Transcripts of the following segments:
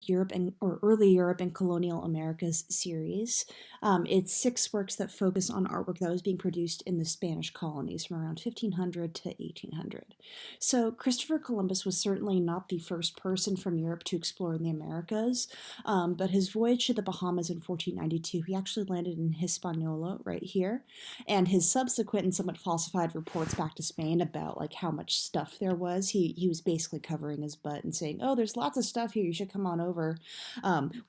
Europe or Early Europe and Colonial Americas series. It's 6 works that focus on artwork that was being produced in the Spanish colonies from around 1500 to 1800. So Christopher Columbus was certainly not the first person from Europe to explore the Americas, but his voyage to the Bahamas in 1492, he actually landed in Hispaniola right here, and his subsequent and somewhat falsified reports back to Spain about like how much stuff there was, he was basically covering his butt and saying, oh, there's lots of stuff here, you should come on over,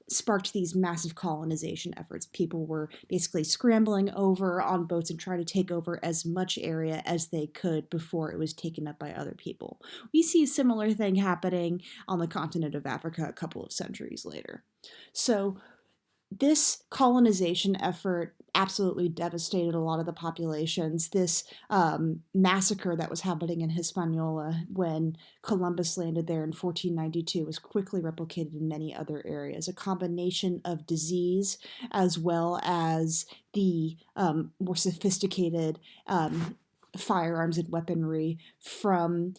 sparked these massive colonization efforts. People were basically scrambling over on boats and trying to take over as much area as they could before it was taken up by other people. We see a similar thing happening on the continent of Africa a couple of centuries later. So this colonization effort absolutely devastated a lot of the populations. This massacre that was happening in Hispaniola when Columbus landed there in 1492 was quickly replicated in many other areas. A combination of disease as well as the more sophisticated firearms and weaponry from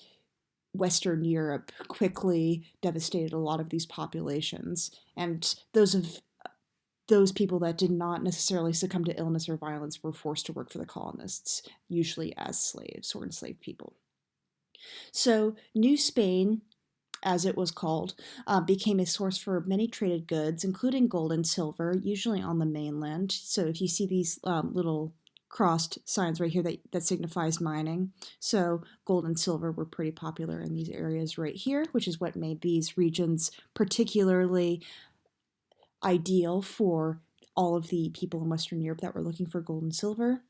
Western Europe quickly devastated a lot of these populations. And those people that did not necessarily succumb to illness or violence were forced to work for the colonists, usually as slaves or enslaved people. So New Spain, as it was called, became a source for many traded goods, including gold and silver, usually on the mainland. So if you see these little crossed signs right here that signifies mining. So gold and silver were pretty popular in these areas right here, which is what made these regions particularly ideal for all of the people in Western Europe that were looking for gold and silver.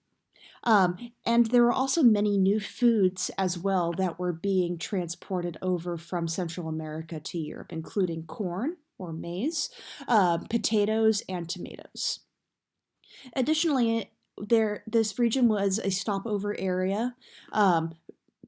And there were also many new foods as well that were being transported over from Central America to Europe, including corn or maize, potatoes, and tomatoes. Additionally, this region was a stopover area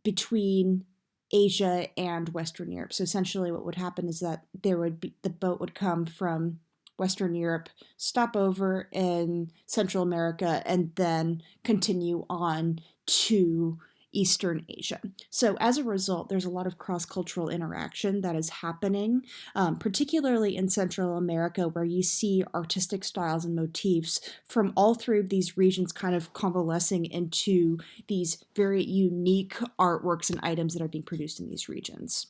between Asia and Western Europe. So essentially what would happen is that the boat would come from Western Europe, stop over in Central America, and then continue on to Eastern Asia. So as a result, there's a lot of cross-cultural interaction that is happening, particularly in Central America, where you see artistic styles and motifs from all three of these regions kind of convalescing into these very unique artworks and items that are being produced in these regions.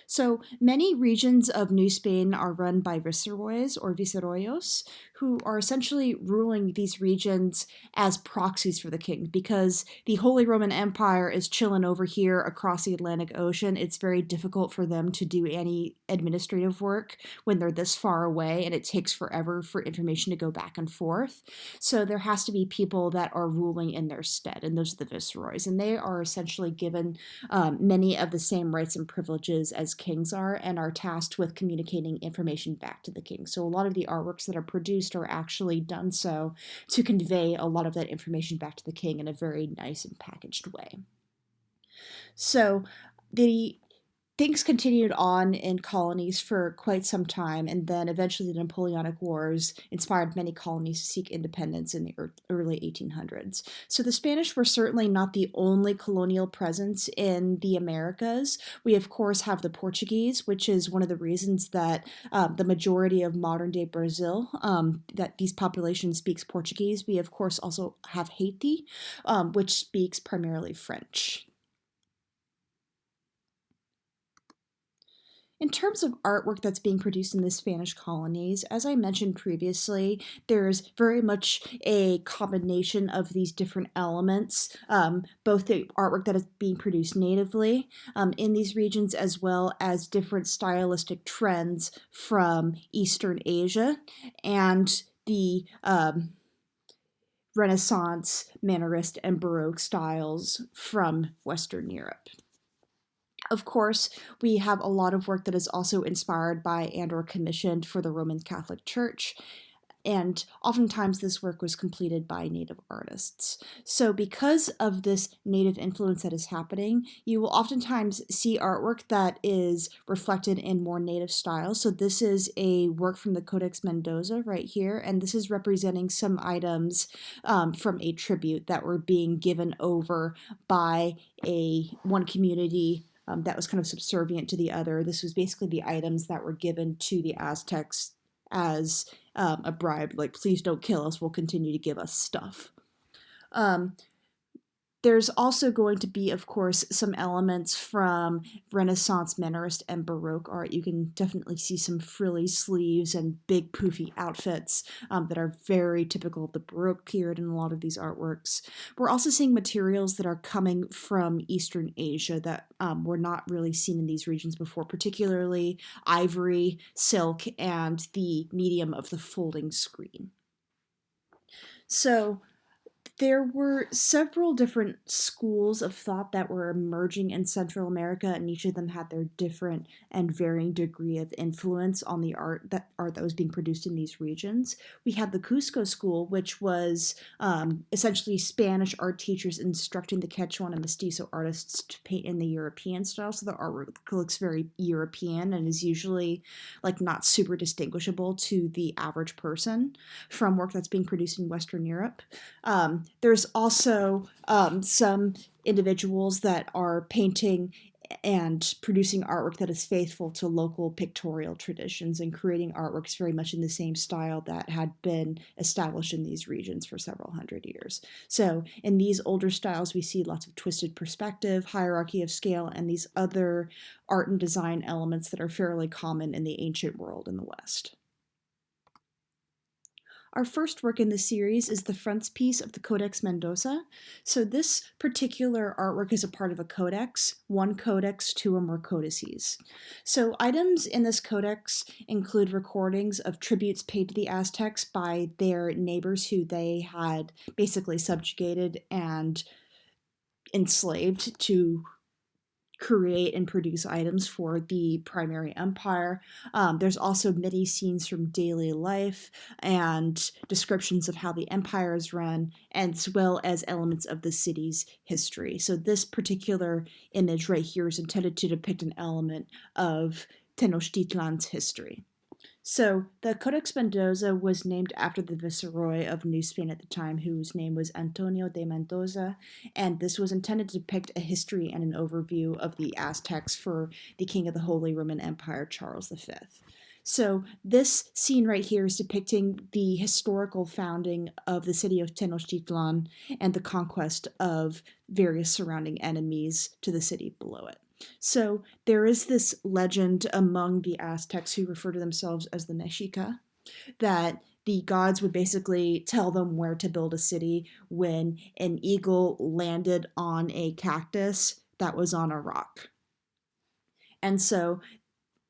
So many regions of New Spain are run by viceroys or viceroyos, who are essentially ruling these regions as proxies for the king. Because the Holy Roman Empire is chilling over here across the Atlantic Ocean, it's very difficult for them to do any administrative work when they're this far away, and it takes forever for information to go back and forth. So there has to be people that are ruling in their stead, and those are the viceroys. And they are essentially given many of the same rights and privileges as kings are, and are tasked with communicating information back to the king. So a lot of the artworks that are produced are actually done so to convey a lot of that information back to the king in a very nice and packaged way. So things continued on in colonies for quite some time, and then eventually the Napoleonic Wars inspired many colonies to seek independence in the early 1800s. So the Spanish were certainly not the only colonial presence in the Americas. We, of course, have the Portuguese, which is one of the reasons that the majority of modern-day Brazil, that these populations speaks Portuguese. We, of course, also have Haiti, which speaks primarily French. In terms of artwork that's being produced in the Spanish colonies, as I mentioned previously, there's very much a combination of these different elements, both the artwork that is being produced natively in these regions, as well as different stylistic trends from Eastern Asia and the Renaissance, Mannerist, and Baroque styles from Western Europe. Of course, we have a lot of work that is also inspired by and or commissioned for the Roman Catholic Church, and oftentimes this work was completed by native artists. So because of this native influence that is happening, you will oftentimes see artwork that is reflected in more native styles. So this is a work from the Codex Mendoza right here, and this is representing some items from a tribute that were being given over by one community that was kind of subservient to the other. This was basically the items that were given to the Aztecs as a bribe, like, please don't kill us, we'll continue to give us stuff. There's also going to be, of course, some elements from Renaissance, Mannerist, and Baroque art. You can definitely see some frilly sleeves and big poofy outfits that are very typical of the Baroque period in a lot of these artworks. We're also seeing materials that are coming from Eastern Asia that were not really seen in these regions before, particularly ivory, silk, and the medium of the folding screen. So there were several different schools of thought that were emerging in Central America, and each of them had their different and varying degree of influence on the art that was being produced in these regions. We had the Cusco school, which was essentially Spanish art teachers instructing the Quechuan and Mestizo artists to paint in the European style. So the artwork looks very European and is usually like not super distinguishable to the average person from work that's being produced in Western Europe. There's also some individuals that are painting and producing artwork that is faithful to local pictorial traditions and creating artworks very much in the same style that had been established in these regions for several hundred years. So in these older styles, we see lots of twisted perspective, hierarchy of scale, and these other art and design elements that are fairly common in the ancient world in the West. Our first work in the series is the frontispiece of the Codex Mendoza. So this particular artwork is a part of a codex, one codex, two or more codices. So items in this codex include recordings of tributes paid to the Aztecs by their neighbors who they had basically subjugated and enslaved to create and produce items for the primary empire. There's also many scenes from daily life and descriptions of how the empire is run, as well as elements of the city's history. So this particular image right here is intended to depict an element of Tenochtitlan's history. So the Codex Mendoza was named after the viceroy of New Spain at the time, whose name was Antonio de Mendoza, and this was intended to depict a history and an overview of the Aztecs for the king of the Holy Roman Empire, Charles V. So this scene right here is depicting the historical founding of the city of Tenochtitlan and the conquest of various surrounding enemies to the city below it. So there is this legend among the Aztecs who refer to themselves as the Mexica, that the gods would basically tell them where to build a city when an eagle landed on a cactus that was on a rock. And so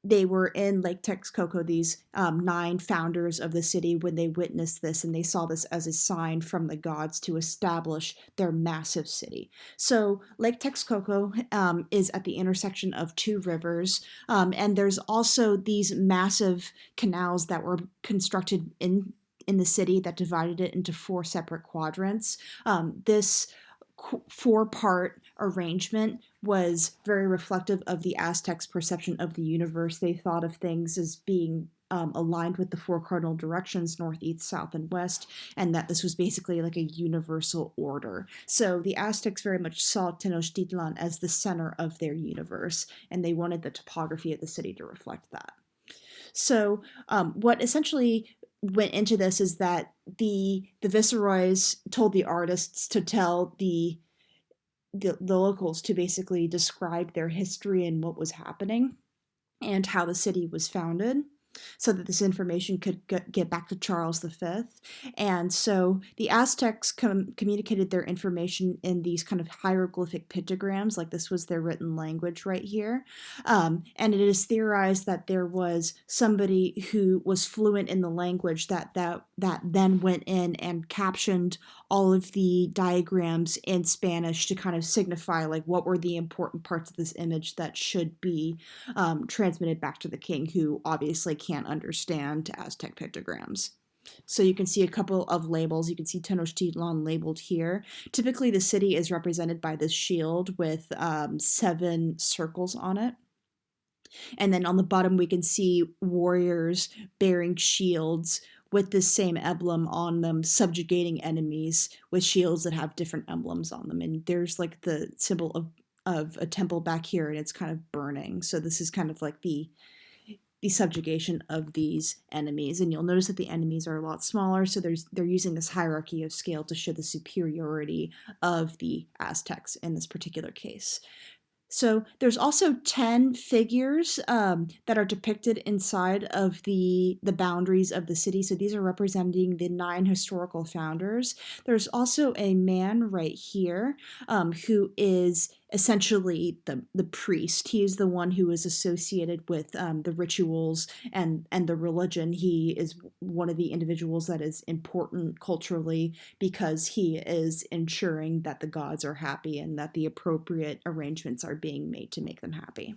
they were in Lake Texcoco, these 9 founders of the city, when they witnessed this, and they saw this as a sign from the gods to establish their massive city. So Lake Texcoco is at the intersection of 2 rivers, and there's also these massive canals that were constructed in the city that divided it into 4 separate quadrants. This 4-part arrangement was very reflective of the Aztecs' perception of the universe. They thought of things as being aligned with the 4 cardinal directions, north, east, south, and west, and that this was basically like a universal order. So the Aztecs very much saw Tenochtitlan as the center of their universe, and they wanted the topography of the city to reflect that. So what essentially went into this is that the viceroys told the artists to tell the locals to basically describe their history and what was happening and how the city was founded, so that this information could get back to Charles V. And so the Aztecs communicated their information in these kind of hieroglyphic pictograms, like this was their written language right here. And it is theorized that there was somebody who was fluent in the language that then went in and captioned all of the diagrams in Spanish to kind of signify like what were the important parts of this image that should be transmitted back to the king, who obviously can't understand Aztec pictograms. So you can see a couple of labels. You can see Tenochtitlan labeled here. Typically the city is represented by this shield with 7 circles on it. And then on the bottom we can see warriors bearing shields with this same emblem on them, subjugating enemies with shields that have different emblems on them. And there's like the symbol of of a temple back here, and it's kind of burning. So this is kind of like the subjugation of these enemies. And you'll notice that the enemies are a lot smaller, so they're using this hierarchy of scale to show the superiority of the Aztecs in this particular case. So there's also 10 figures that are depicted inside of the boundaries of the city. So these are representing the 9 historical founders. There's also a man right here who is essentially the priest. He is the one who is associated with the rituals and the religion. He is one of the individuals that is important culturally because he is ensuring that the gods are happy and that the appropriate arrangements are being made to make them happy.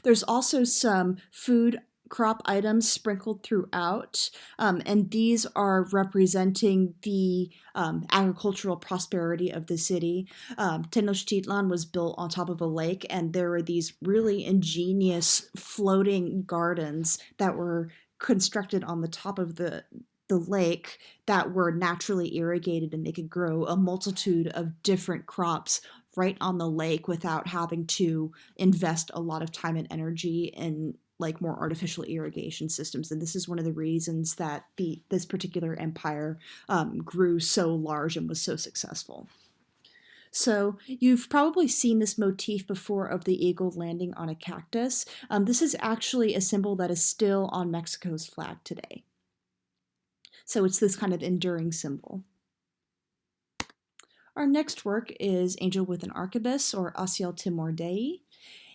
There's also some food crop items sprinkled throughout, and these are representing the agricultural prosperity of the city. Tenochtitlan was built on top of a lake, and there were these really ingenious floating gardens that were constructed on the top of the lake that were naturally irrigated, and they could grow a multitude of different crops right on the lake without having to invest a lot of time and energy in like more artificial irrigation systems. And this is one of the reasons that this particular empire grew so large and was so successful. So you've probably seen this motif before of the eagle landing on a cactus. This is actually a symbol that is still on Mexico's flag today. So it's this kind of enduring symbol. Our next work is Angel with an Arquebus, or Asiel Timor Dei.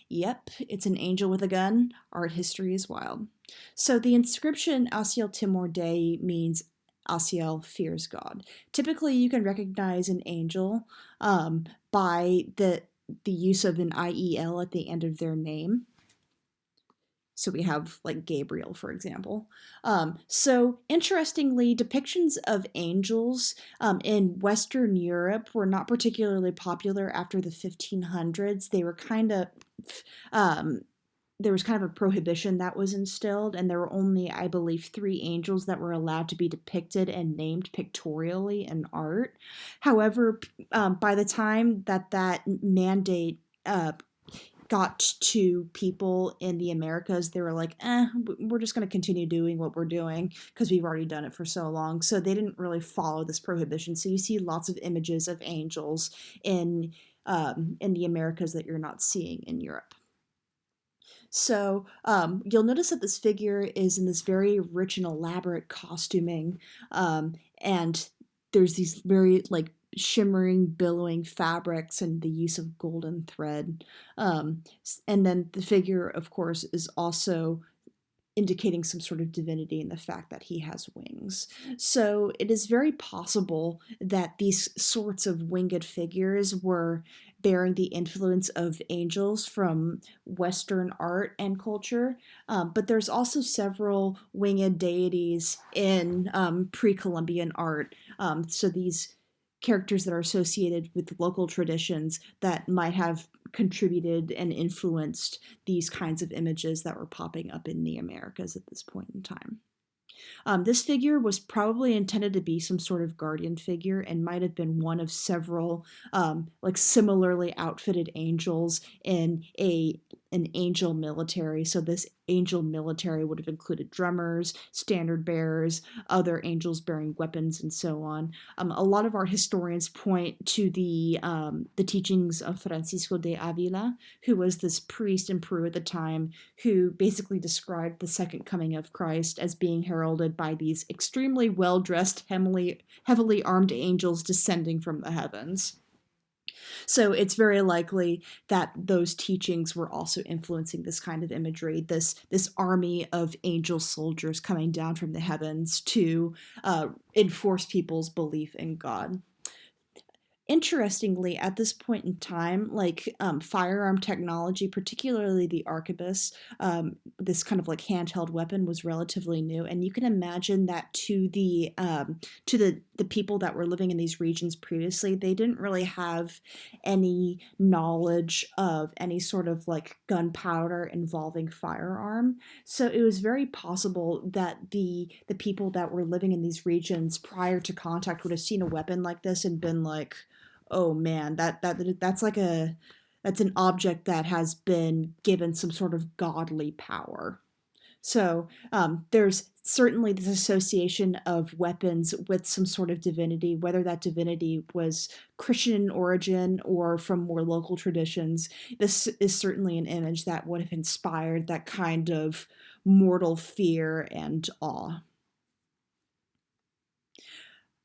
Yep, it's an angel with a gun. Art history is wild. So the inscription Asiel Timor Dei means Asiel fears God. Typically, you can recognize an angel by the use of an IEL at the end of their name. So we have like Gabriel, for example. So interestingly, depictions of angels in Western Europe were not particularly popular after the 1500s. They were kind of, there was kind of a prohibition that was instilled, and there were only, I believe, 3 angels that were allowed to be depicted and named pictorially in art. However, by the time that mandate got to people in the Americas, they were like, we're just going to continue doing what we're doing because we've already done it for so long. So they didn't really follow this prohibition. So you see lots of images of angels in the Americas that you're not seeing in Europe. So you'll notice that this figure is in this very rich and elaborate costuming, and there's these very like shimmering, billowing fabrics and the use of golden thread. And then the figure, of course, is also indicating some sort of divinity in the fact that he has wings. So it is very possible that these sorts of winged figures were bearing the influence of angels from Western art and culture. But there's also several winged deities in pre-Columbian art. So these characters that are associated with local traditions that might have contributed and influenced these kinds of images that were popping up in the Americas at this point in time. This figure was probably intended to be some sort of guardian figure and might have been one of several like similarly outfitted angels in an angel military. So this angel military would have included drummers, standard bearers, other angels bearing weapons, and so on. A lot of our historians point to the teachings of Francisco de Avila, who was this priest in Peru at the time, who basically described the second coming of Christ as being heralded by these extremely well-dressed, heavily armed angels descending from the heavens. So it's very likely that those teachings were also influencing this kind of imagery, this army of angel soldiers coming down from the heavens to enforce people's belief in God. Interestingly, at this point in time, like firearm technology, particularly the arquebus, this kind of like handheld weapon, was relatively new, and you can imagine that to the people that were living in these regions previously, they didn't really have any knowledge of any sort of like gunpowder involving firearm. So it was very possible that the people that were living in these regions prior to contact would have seen a weapon like this and been like, oh man, that's like that's an object that has been given some sort of godly power. So there's certainly this association of weapons with some sort of divinity, whether that divinity was Christian in origin or from more local traditions. This is certainly an image that would have inspired that kind of mortal fear and awe.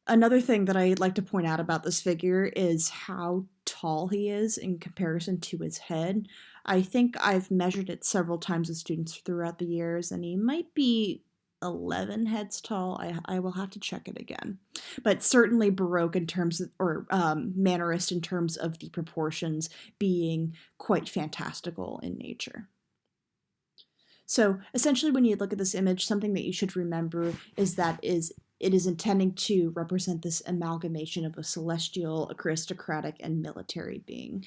Another thing that I'd like to point out about this figure is how tall he is in comparison to his head. I think I've measured it several times with students throughout the years, and he might be 11 heads tall. I will have to check it again. But certainly Baroque in terms of, or Mannerist in terms of the proportions being quite fantastical in nature. So essentially, when you look at this image, something that you should remember is that it is intending to represent this amalgamation of a celestial, aristocratic, and military being.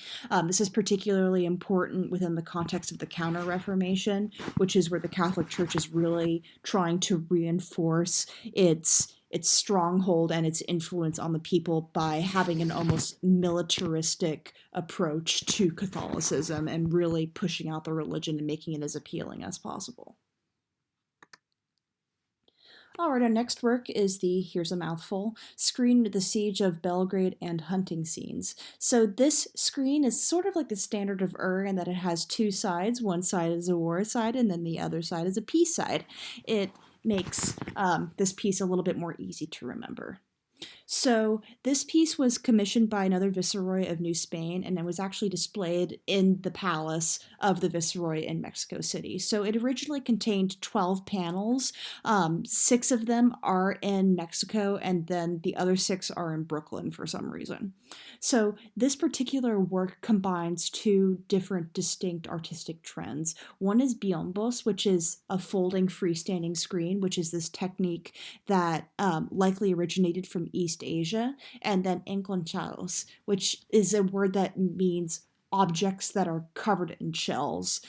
This is particularly important within the context of the Counter-Reformation, which is where the Catholic Church is really trying to reinforce its stronghold and its influence on the people by having an almost militaristic approach to Catholicism and really pushing out the religion and making it as appealing as possible. All right, our next work is the, here's a mouthful, screen with the Siege of Belgrade and hunting scenes. So this screen is sort of like the standard of in that it has two sides. One side is a war side, and then the other side is a peace side. It makes this piece a little bit more easy to remember. So this piece was commissioned by another viceroy of New Spain, and it was actually displayed in the palace of the viceroy in Mexico City. So it originally contained 12 panels. 6 of them are in Mexico, and then the other 6 are in Brooklyn for some reason. So this particular work combines 2 different distinct artistic trends. One is biombos, which is a folding freestanding screen, which is this technique that likely originated from East Asia, and then enconchados, which is a word that means objects that are covered in shells,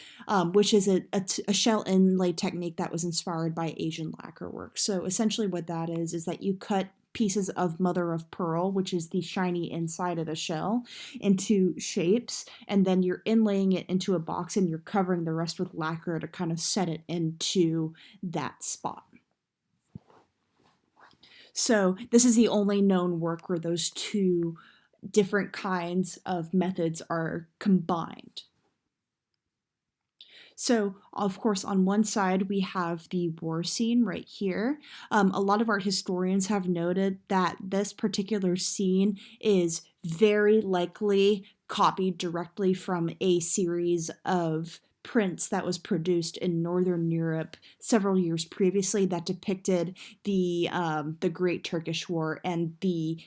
which is a shell inlay technique that was inspired by Asian lacquer work. So essentially what that is that you cut pieces of mother of pearl, which is the shiny inside of the shell, into shapes, and then you're inlaying it into a box and you're covering the rest with lacquer to kind of set it into that spot. So this is the only known work where those 2 different kinds of methods are combined. So, of course, on one side, we have the war scene right here. A lot of art historians have noted that this particular scene is very likely copied directly from a series of prints that was produced in Northern Europe several years previously that depicted the Great Turkish War and the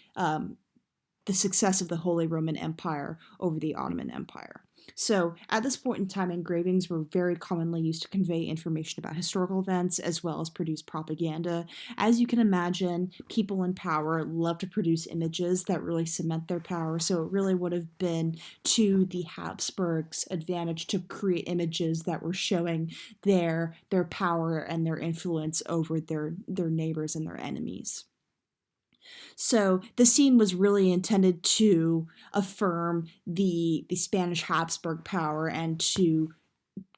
success of the Holy Roman Empire over the Ottoman Empire. So at this point in time, engravings were very commonly used to convey information about historical events as well as produce propaganda. As you can imagine, people in power love to produce images that really cement their power, so it really would have been to the Habsburgs' advantage to create images that were showing their power and their influence over their neighbors and their enemies. So the scene was really intended to affirm the Spanish Habsburg power and to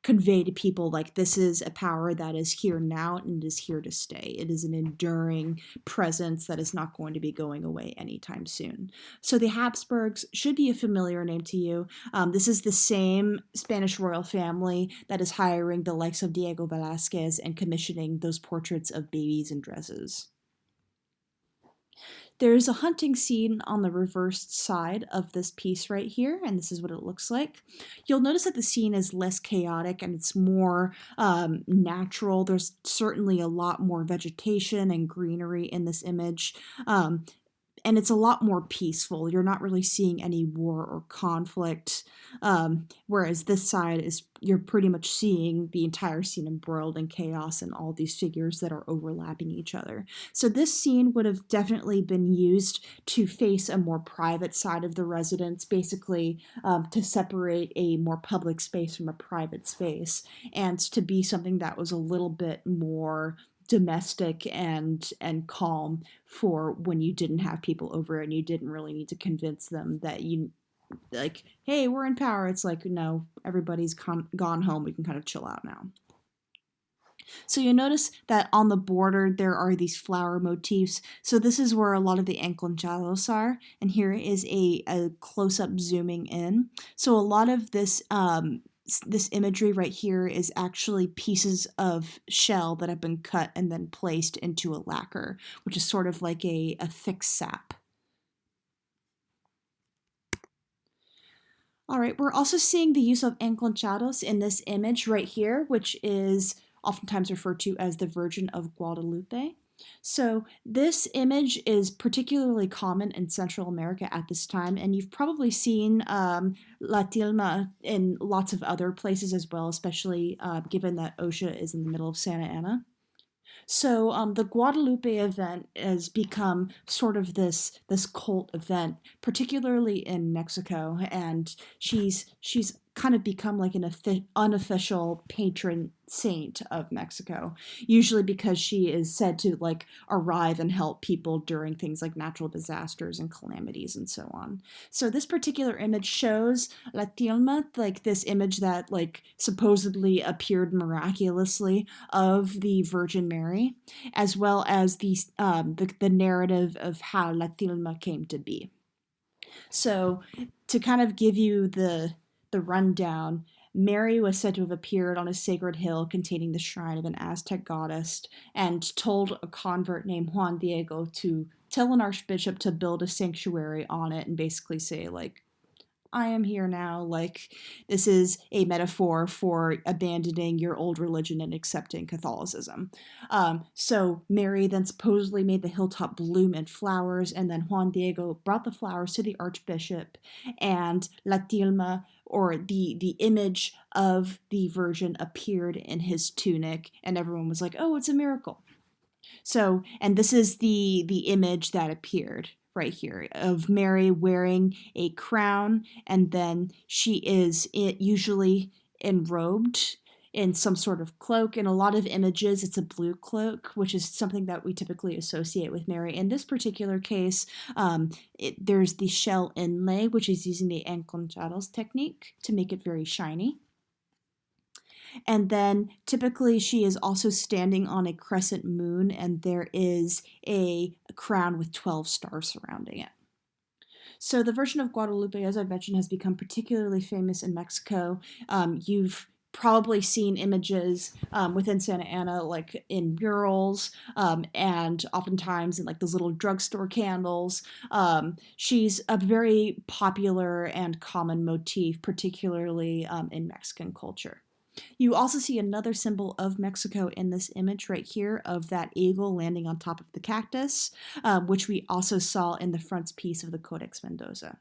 convey to people like this is a power that is here now and is here to stay. It is an enduring presence that is not going to be going away anytime soon. So the Habsburgs should be a familiar name to you. This is the same Spanish royal family that is hiring the likes of Diego Velázquez and commissioning those portraits of babies in dresses. There's a hunting scene on the reversed side of this piece right here, and this is what it looks like. You'll notice that the scene is less chaotic and it's more natural. There's certainly a lot more vegetation and greenery in this image. And it's a lot more peaceful. You're not really seeing any war or conflict, whereas this side is you're pretty much seeing the entire scene embroiled in chaos and all these figures that are overlapping each other. So this scene would have definitely been used to face a more private side of the residence, basically to separate a more public space from a private space, and to be something that was a little bit more domestic and calm for when you didn't have people over and you didn't really need to convince them that you like, hey, we're in power. It's like, no, everybody's gone home. We can kind of chill out now. So you notice that on the border there are these flower motifs. So this is where a lot of the enconchados are. And here is a close-up zooming in. So a lot of this this imagery right here is actually pieces of shell that have been cut and then placed into a lacquer, which is sort of like a thick sap. All right, we're also seeing the use of enconchados in this image right here, which is oftentimes referred to as the Virgin of Guadalupe. So this image is particularly common in Central America at this time, and you've probably seen La Tilma in lots of other places as well, especially given that Osha is in the middle of Santa Ana. So the Guadalupe event has become sort of this cult event, particularly in Mexico, and she's kind of become like an unofficial patron saint of Mexico, usually because she is said to like arrive and help people during things like natural disasters and calamities and so on. So this particular image shows La Tilma, like this image that like supposedly appeared miraculously of the Virgin Mary, as well as the narrative of how La Tilma came to be. So to kind of give you the rundown, Mary was said to have appeared on a sacred hill containing the shrine of an Aztec goddess and told a convert named Juan Diego to tell an archbishop to build a sanctuary on it and basically say, like, I am here now. Like, this is a metaphor for abandoning your old religion and accepting Catholicism. So Mary then supposedly made the hilltop bloom in flowers, and then Juan Diego brought the flowers to the archbishop, and La Tilma, or the image of the Virgin, appeared in his tunic, and everyone was like, oh, it's a miracle. So, and this is the image that appeared right here of Mary wearing a crown, and then she is usually enrobed in some sort of cloak. In a lot of images, it's a blue cloak, which is something that we typically associate with Mary. In this particular case, there's the shell inlay, which is using the enconchados technique to make it very shiny. And then typically she is also standing on a crescent moon, and there is a crown with 12 stars surrounding it. So the Virgin of Guadalupe, as I mentioned, has become particularly famous in Mexico. You've probably seen images within Santa Ana, like in murals, and oftentimes in like those little drugstore candles. She's a very popular and common motif, particularly in Mexican culture. You also see another symbol of Mexico in this image right here of that eagle landing on top of the cactus, which we also saw in the frontispiece of the Codex Mendoza.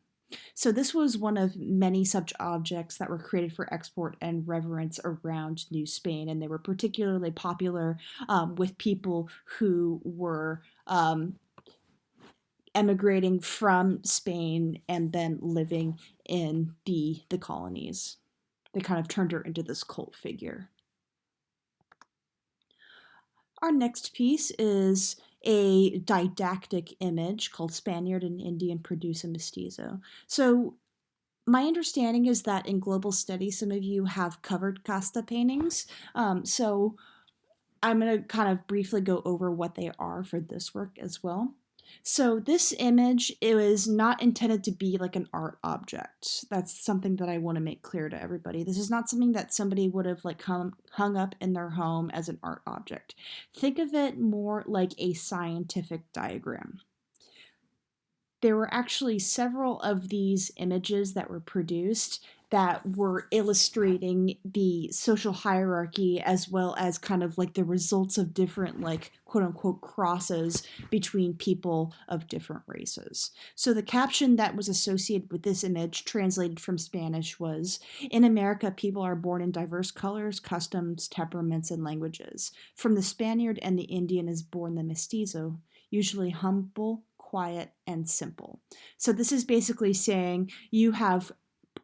So this was one of many such objects that were created for export and reverence around New Spain, and they were particularly popular with people who were emigrating from Spain and then living in the colonies. They kind of turned her into this cult figure. Our next piece is a didactic image called Spaniard and Indian Produce a Mestizo. So my understanding is that in global studies, some of you have covered Casta paintings. So I'm going to kind of briefly go over what they are for this work as well. So this image, it was not intended to be like an art object. That's something that I want to make clear to everybody. This is not something that somebody would have like hung up in their home as an art object. Think of it more like a scientific diagram. There were actually several of these images that were produced that were illustrating the social hierarchy as well as kind of like the results of different like quote unquote crosses between people of different races. So the caption that was associated with this image, translated from Spanish, was, "In America, people are born in diverse colors, customs, temperaments, and languages. From the Spaniard and the Indian is born the Mestizo, usually humble, quiet, and simple." So this is basically saying you have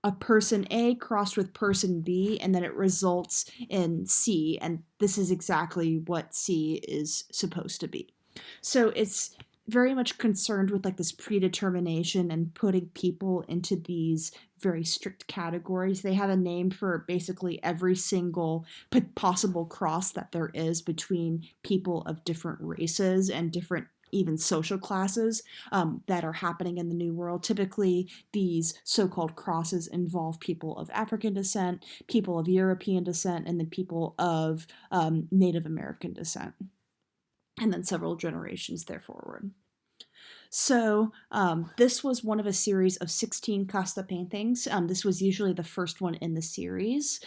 a person A crossed with person B, and then it results in C, and this is exactly what C is supposed to be. So it's very much concerned with like this predetermination and putting people into these very strict categories. They have a name for basically every single possible cross that there is between people of different races and different even social classes that are happening in the New World. Typically, these so-called crosses involve people of African descent, people of European descent, and then people of Native American descent, and then several generations there forward. So this was one of a series of 16 Casta paintings. This was usually the first one in the series.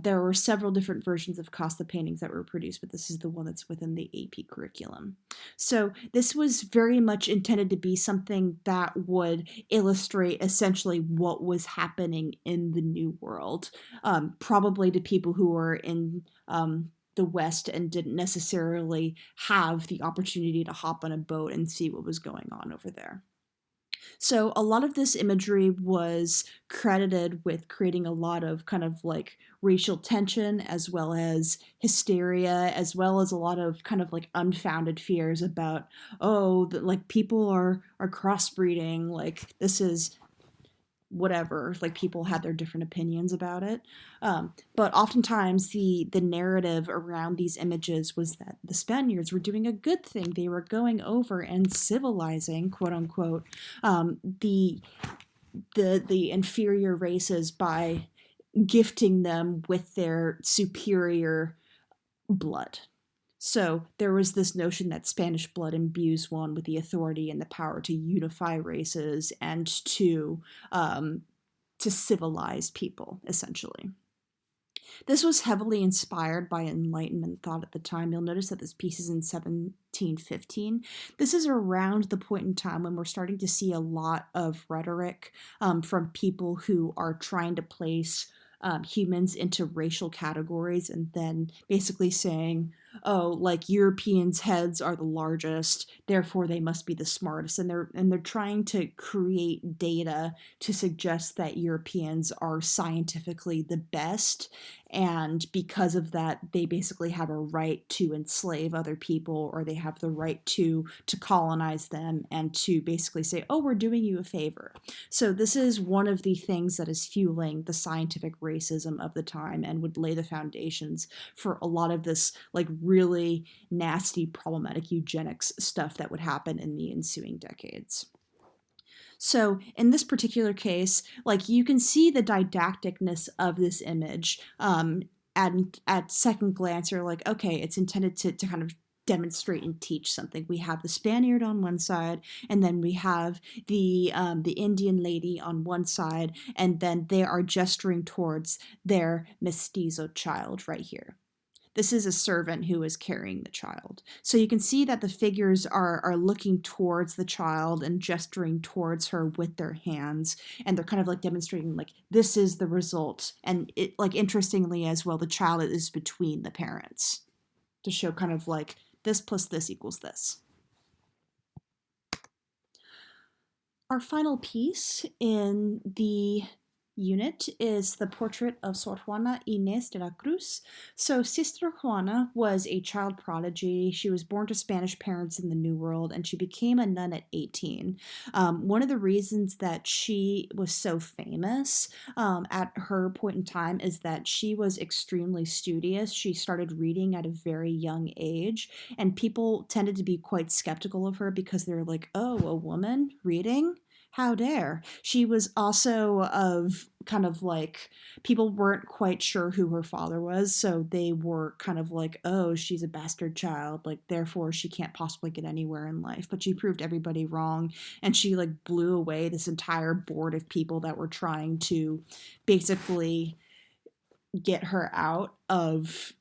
There were several different versions of Casta paintings that were produced, but this is the one that's within the AP curriculum. So this was very much intended to be something that would illustrate essentially what was happening in the New World, probably to people who were in the West and didn't necessarily have the opportunity to hop on a boat and see what was going on over there. So a lot of this imagery was credited with creating a lot of kind of like racial tension, as well as hysteria, as well as a lot of kind of like unfounded fears about, oh, that like people are crossbreeding, like this is whatever, like people had their different opinions about it, but oftentimes the narrative around these images was that the Spaniards were doing a good thing. They were going over and civilizing, quote unquote, the inferior races by gifting them with their superior blood. So there was this notion that Spanish blood imbues one with the authority and the power to unify races and to civilize people, essentially. This was heavily inspired by Enlightenment thought at the time. You'll notice that this piece is in 1715. This is around the point in time when we're starting to see a lot of rhetoric from people who are trying to place humans into racial categories and then basically saying, oh, like Europeans' heads are the largest, therefore they must be the smartest, and they're trying to create data to suggest that Europeans are scientifically the best, and because of that they basically have a right to enslave other people, or they have the right to colonize them and to basically say, oh, we're doing you a favor. So this is one of the things that is fueling the scientific racism of the time and would lay the foundations for a lot of this like really nasty, problematic eugenics stuff that would happen in the ensuing decades. So in this particular case, like you can see the didacticness of this image. At second glance, you're like, okay, it's intended to kind of demonstrate and teach something. We have the Spaniard on one side, and then we have the Indian lady on one side, and then they are gesturing towards their mestizo child right here. This is a servant who is carrying the child. So you can see that the figures are looking towards the child and gesturing towards her with their hands, and they're kind of like demonstrating like this is the result. And it, like, interestingly as well, the child is between the parents to show kind of like this plus this equals this. Our final piece in the unit is the portrait of Sor Juana Inés de la Cruz. So Sister Juana was a child prodigy. She was born to Spanish parents in the New World, and she became a nun at 18. One of the reasons that she was so famous at her point in time is that she was extremely studious. She started reading at a very young age, and people tended to be quite skeptical of her because they're like, oh, a woman reading? How dare. She was also of kind of like, people weren't quite sure who her father was, so they were kind of like, oh, she's a bastard child, like therefore she can't possibly get anywhere in life. But she proved everybody wrong, and she like blew away this entire board of people that were trying to basically get her out of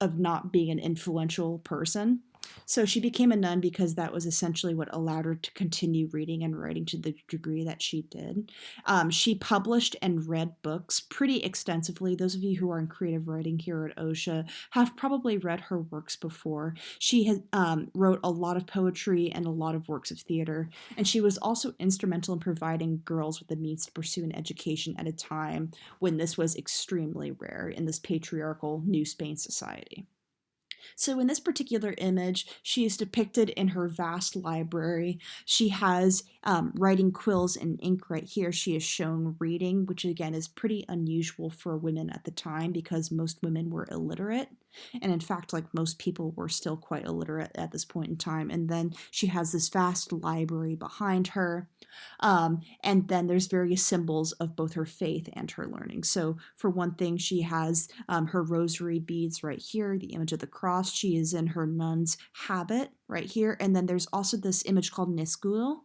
not being an influential person. So she became a nun because that was essentially what allowed her to continue reading and writing to the degree that she did. She published and read books pretty extensively. Those of you who are in creative writing here at OSHA have probably read her works before. She has wrote a lot of poetry and a lot of works of theater, and she was also instrumental in providing girls with the means to pursue an education at a time when this was extremely rare in this patriarchal New Spain society. So, in this particular image, she is depicted in her vast library. She has writing quills and ink right here. She is shown reading, which again is pretty unusual for women at the time because most women were illiterate. And in fact, like most people were still quite illiterate at this point in time. And then she has this vast library behind her. And then there's various symbols of both her faith and her learning. So, for one thing, she has her rosary beads right here, the image of the cross. She is in her nun's habit right here. And then there's also this image called Niscudo,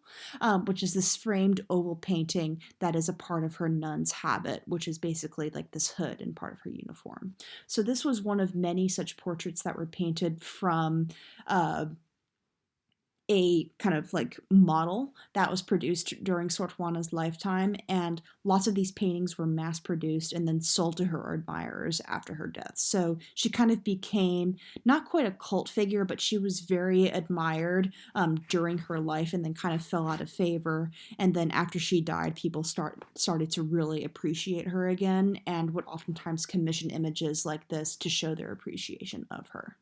which is this framed oval painting that is a part of her nun's habit, which is basically like this hood and part of her uniform. So, this was one of many such portraits that were painted from a kind of like model that was produced during Sor Juana's lifetime, and lots of these paintings were mass produced and then sold to her admirers after her death. So she kind of became not quite a cult figure, but she was very admired during her life and then kind of fell out of favor. And then after she died, people started to really appreciate her again and would oftentimes commission images like this to show their appreciation of her.